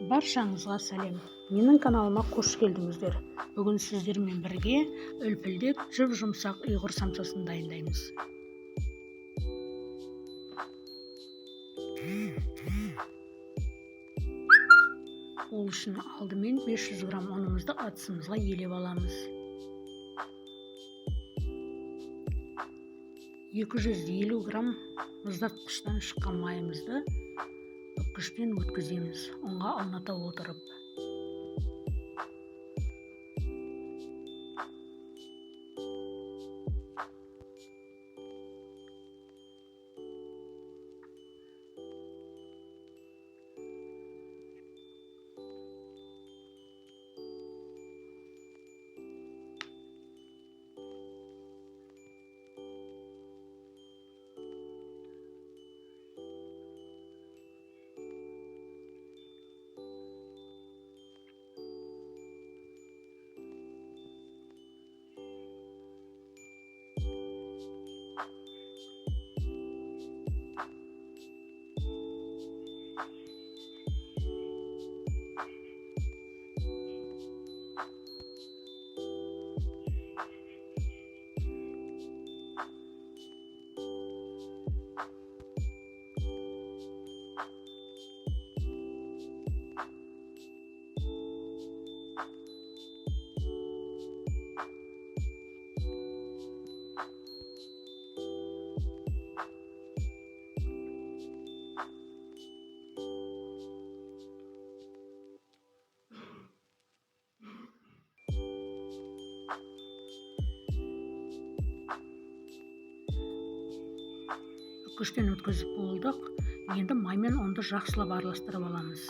Баршаңызға сәлем. Менің каналыма қош келдіңіздер. Бүгін сіздермен бірге үлпілдек жұп-жұмсақ ұйғыр самсасын дайындаймыз. Ол үшін алдымен 500 грамм ұнымызды ыдысымызға елеп аламыз. 250 грамм мұздатқыштан шыққан майымызды бүккішпен өткіземіз, ұнға ауната отырып. Бүккіштен өткізіп болдық. Енді май мен ұнды жақсылап араластырып аламыз.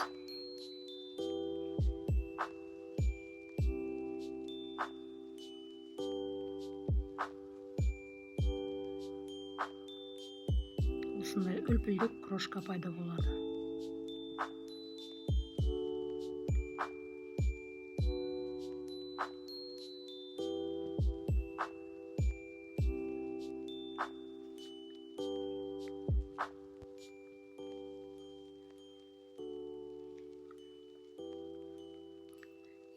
Осындай үлпілдек крошка пайда болады.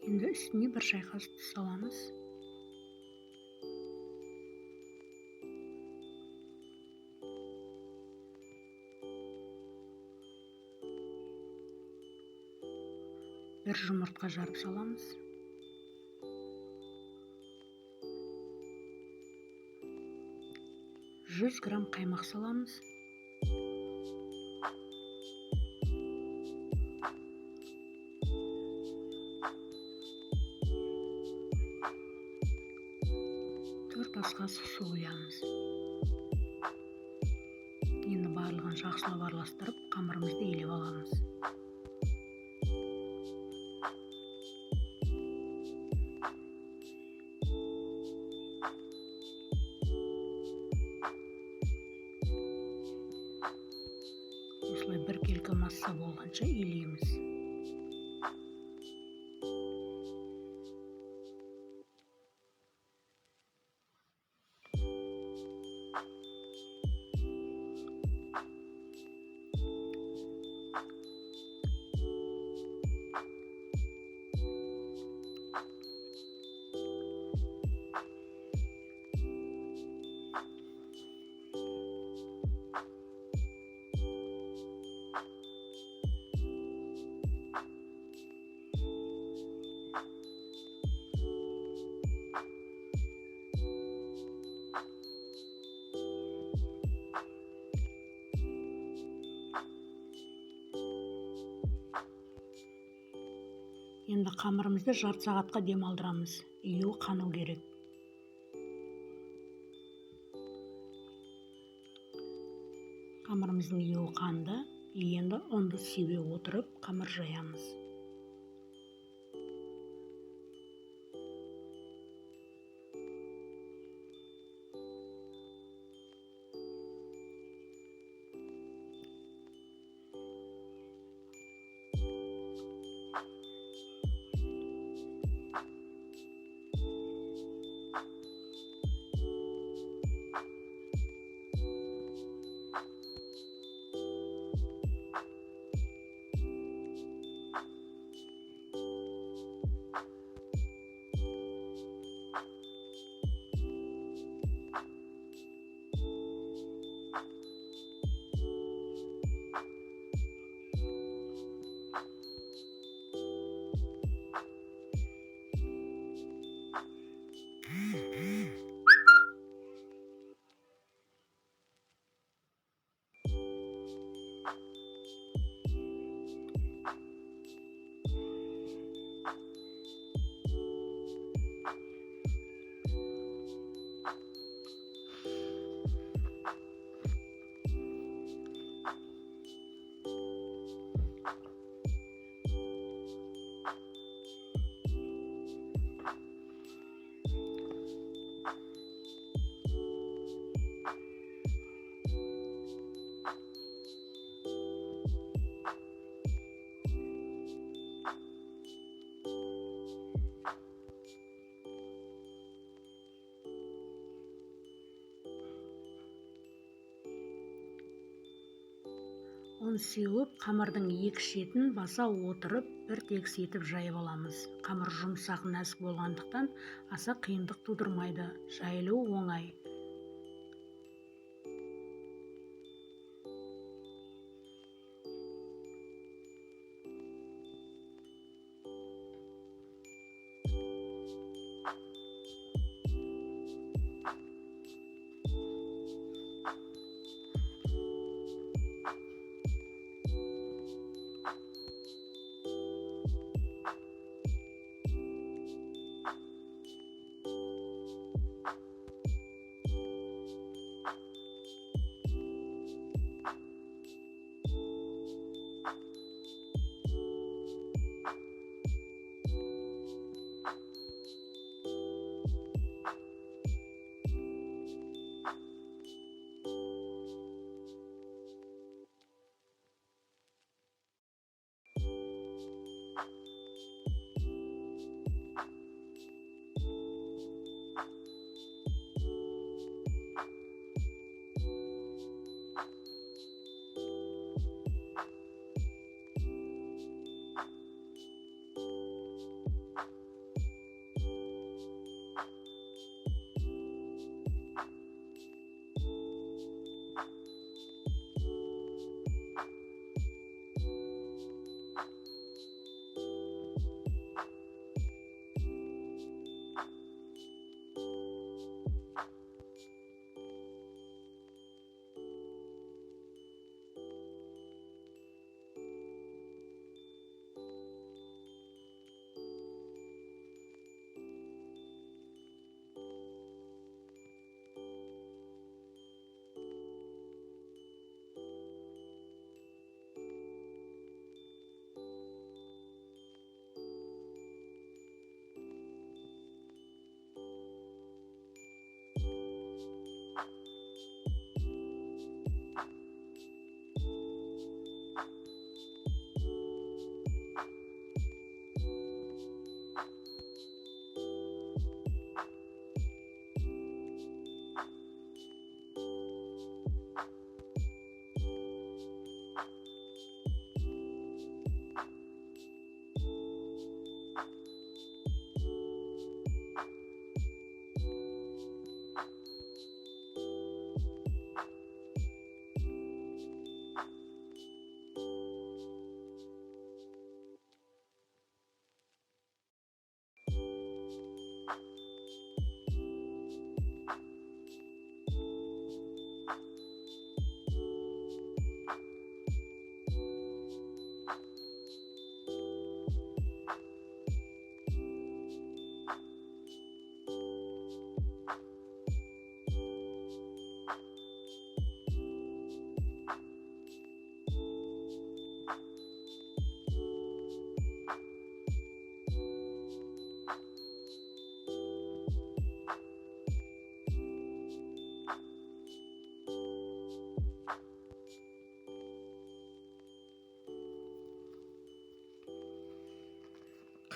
Енді үстіне бір шай қасық тұз саламыз. Бір жұмыртқа жарып саламыз. Жүз грамм қаймақ саламыз. Ас қасық су құямыз. Енді барлығын жақсылап араластырып, қамырымызды елеп аламыз. Осылай бір келкі масса болғанша елейміз. Енді қамырымызды жарты сағатқа демалдырамыз. Июі қану керек. Қамырымыздың июі қанды. Енді ұнды сеуе отырып, қамыр жаямыз. ұн сеуіп, қамырдың екі шетін баса отырып, бір тегіс етіп жайып аламыз. Қамыр жұмсақ, нәзік болғандықтан аса қиындық тудырмайды, жайылуы оңай.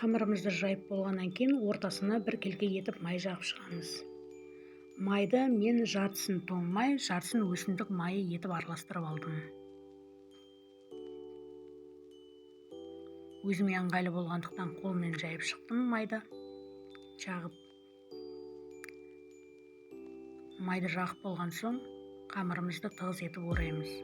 Қамырымызды жайып болғаннан кейін ортасына бір келге етіп май жағып шығамыз. Майды мен жартысын тоң май, жартысын өсімдік майы етіп араластырып алдым. Өзіме ыңғайлы болғандықтан қолмен жайып шықтым майды. Майды жағып болған соң қамырымызды тығыз етіп ораймыз.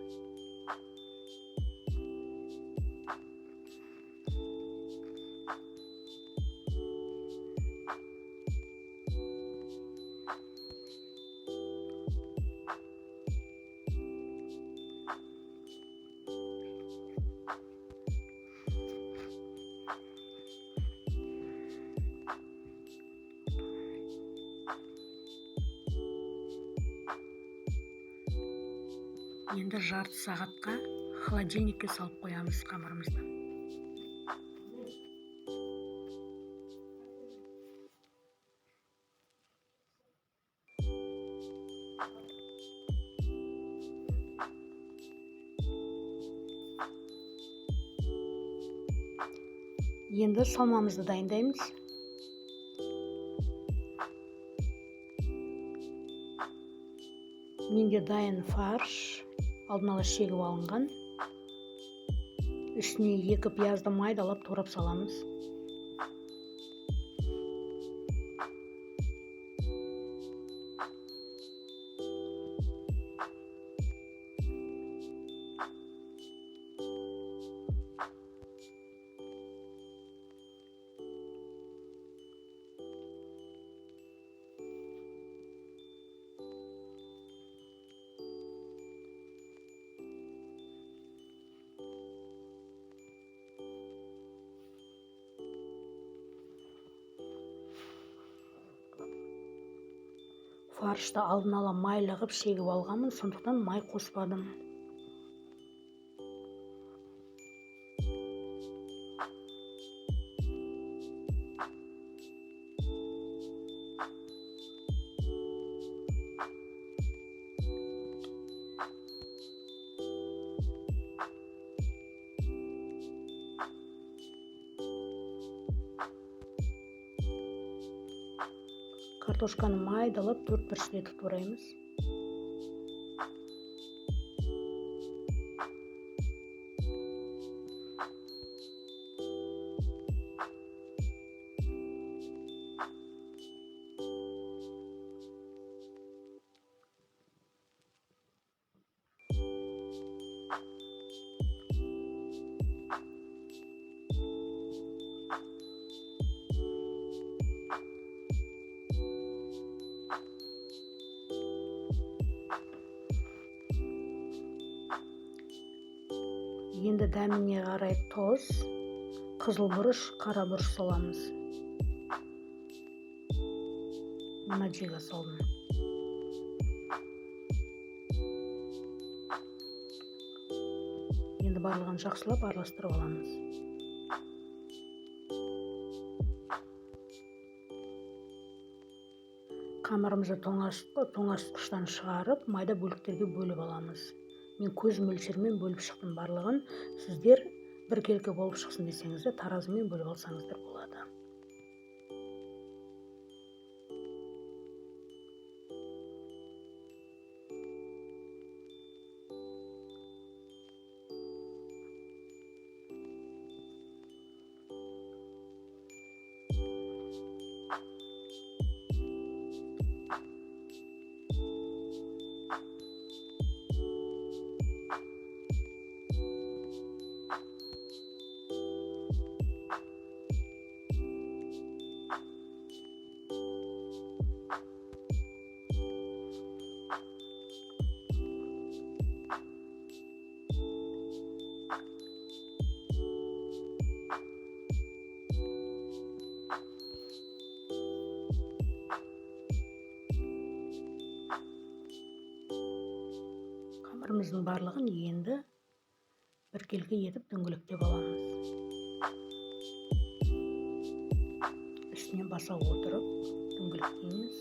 Енді жарты сағатқа холодильникке салып қоямыз қамырымызды. Енді салмамызды дайындаймыз. Менде дайын фарш алдын ала шегіп алынған. Үстіне 2 пиязды майдалап турап саламыз. Фаршты алдын ала майлы қып шегіп алғанмын, сондықтан май қоспадым. Картошканы майдалап 4-5 рет тураймыз. Енді дәміне қарай тоз, қызыл бұрыш, қара бұрыш саламыз. Мына жеге салдым. Енді барлығын жақсылап араластырып аламыз. Қамырымызды тоңазытқыштан шығарып, майда бөліктерге бөліп аламыз. Мен көз мөлшермен бөліп шықтым барлығын. Сіздер біркелкі болып шықсын десеңіз де таразымен бөліп алсаңыздар болады. Қамырымыздың барлығын енді біркелкі етіп дөңгелектеп аламыз. Үстіне баса отырып дөңгелектейміз.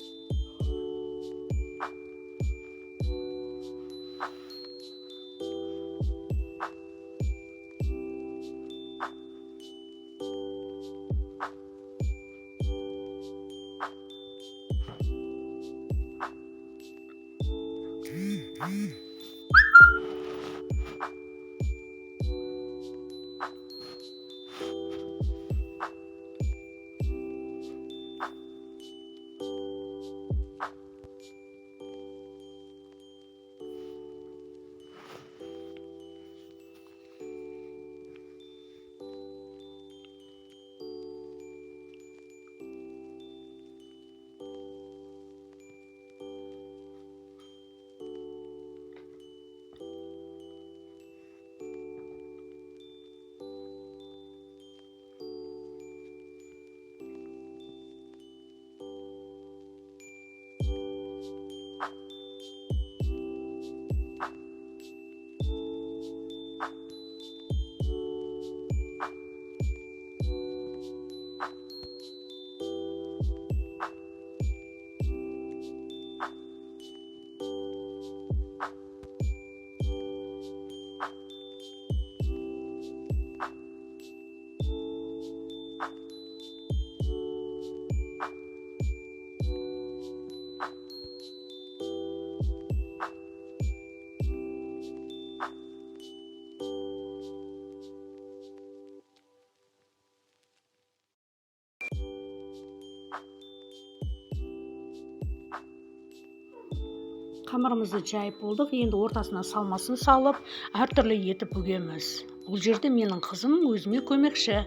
Қамырымызды жайып болдық. Енді ортасына салмасын салып, әртүрлі етіп бүгеміз. Бұл жерде менің қызым өзіме көмекші.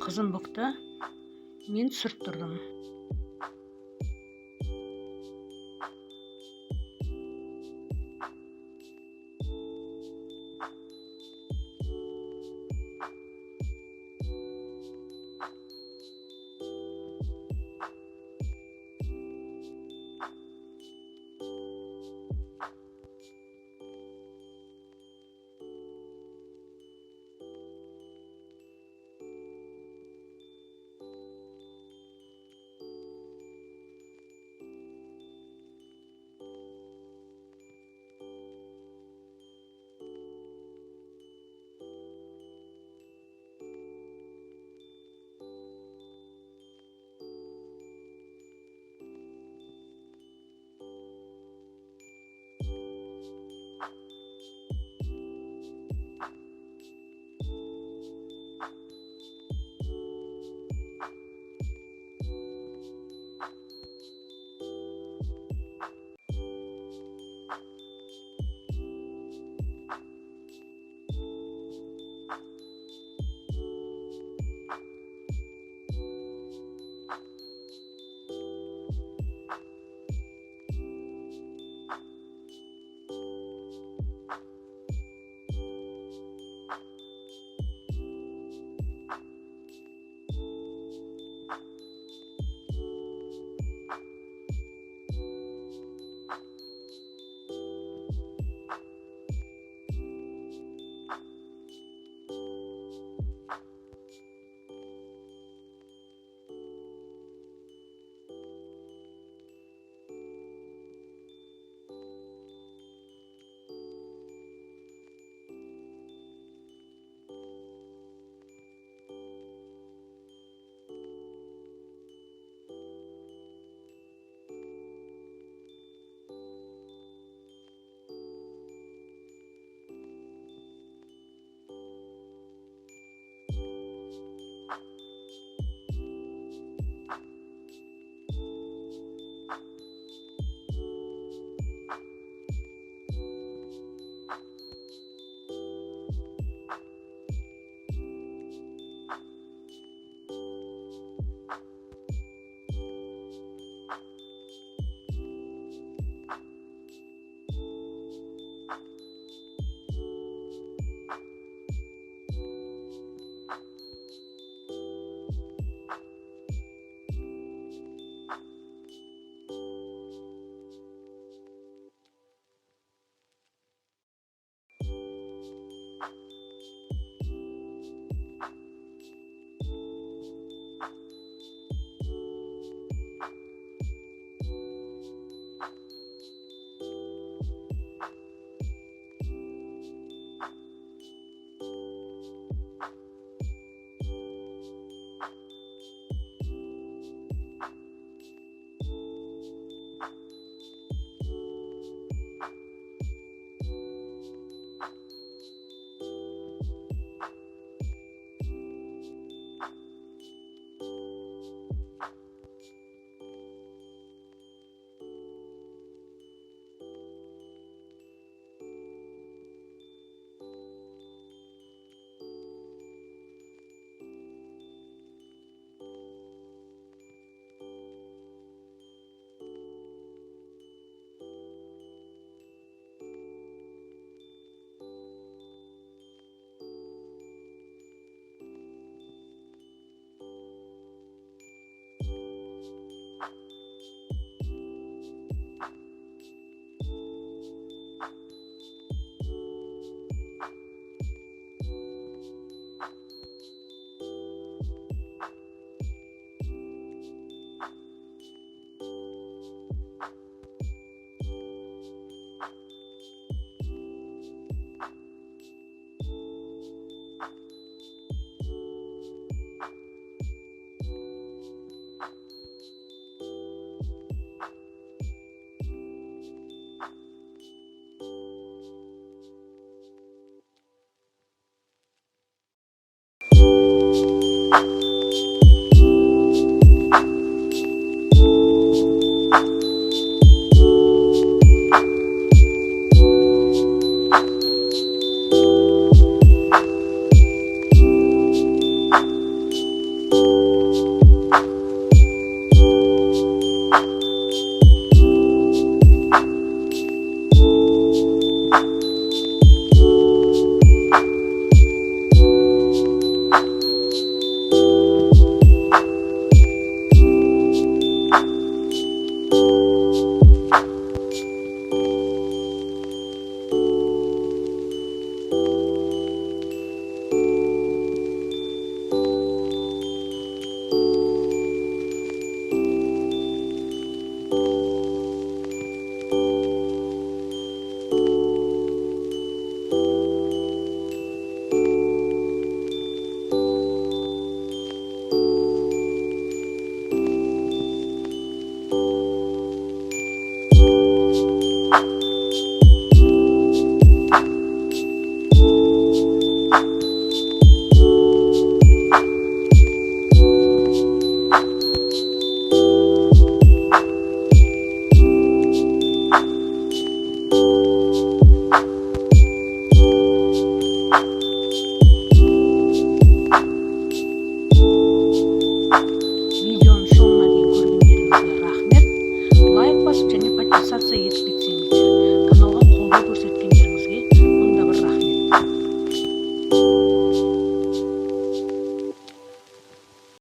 Қызым бұқты, мен түсіріп тұрдым.